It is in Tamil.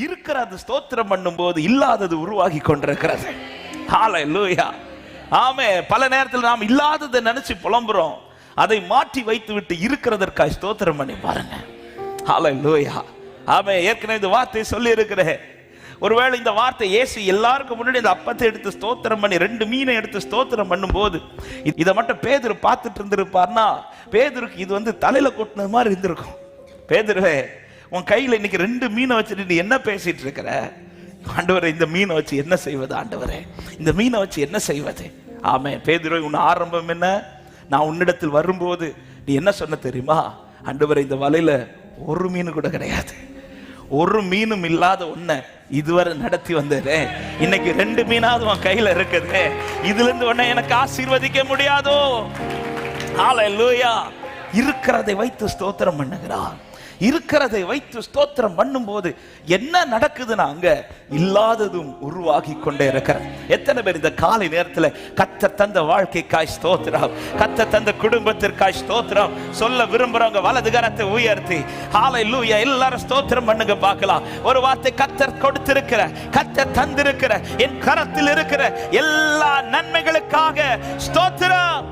இருக்கிறது ஸ்தோத்திரம் பண்ணும் போது இல்லாதது உருவாகி கொண்டிருக்கிறது. ஹல்லேலூயா. ஆமே. பல நேரத்தில் நாம் இல்லாததை நினைச்சு புலம்புறோம். அதை மாற்றி வைத்து விட்டு இருக்கிறதற்காக ஸ்தோத்திரம் பண்ணி பாருங்க. ஹல்லேலூயா. ஆமே. ஏற்கனவே இந்த வார்த்தையை சொல்லி இருக்கிறேன். ஒருவேளை இந்த வார்த்தை இயேசு எல்லாருக்கும் முன்னாடி இந்த அப்பத்தை எடுத்து ஸ்தோத்திரம் பண்ணி 2 மீனை எடுத்து ஸ்தோத்திரம் பண்ணும் போது இதை மட்டும் பேதுரு பார்த்துட்டு இருந்திருப்பார்னா, பேதுருக்கு இது தலையில கொட்டினது மாதிரி இருந்திருக்கும். பேதுருவே, உன் கையில இன்னைக்கு 2 மீனை வச்சுட்டு நீ என்ன பேசிட்டு இருக்கிற? ஆண்டவரே, இந்த மீனை வச்சு என்ன செய்வது? ஆண்டவரே, இந்த மீனை வச்சு என்ன செய்வது? ஆமே. பேதுருவே, உன் ஆரம்பம் என்ன? நான் உன்னிடத்தில் வரும்போது நீ என்ன சொன்ன தெரியுமா? ஆண்டவரே, இந்த வலையில ஒரு மீன் கூட கிடையாது, ஒரு மீனும் இல்லாத உன்னை இதுவரை நடத்தி வந்ததே, இன்னைக்கு 2 மீனாவது உன் கையில இருக்குது, இதுல இருந்து உன்னை எனக்கு ஆசீர்வதிக்க முடியாதோ? ஹல்லேலூயா. இருக்கிறதை வைத்து ஸ்தோத்திரம் பண்ணுகிறார். இருக்கிறதை வைத்து ஸ்தோத்திரம் பண்ணும் போது என்ன நடக்குதுன்னா, அங்க இல்லாததும் உருவாகி கொண்டே இருக்கிறது. எத்தனை பேர் இந்த காலை நேரத்தில் கர்த்தர் தந்த வாழ்க்கைக்காய் ஸ்தோத்திரம், கர்த்தர் தந்த குடும்பத்திற்காய் ஸ்தோத்திரம் சொல்ல விரும்புறவங்க வலது கரத்தை உயர்த்தி ஹல்லேலூயா எல்லாரும் ஸ்தோத்திரம் பண்ணுங்க பார்க்கலாம். ஒரு வார்த்தை, கர்த்தர் கொடுத்திருக்கிற, கர்த்தர் தந்திருக்கிற என் கரத்தில் இருக்கிற எல்லா நன்மைகளுக்காக ஸ்தோத்திரம்.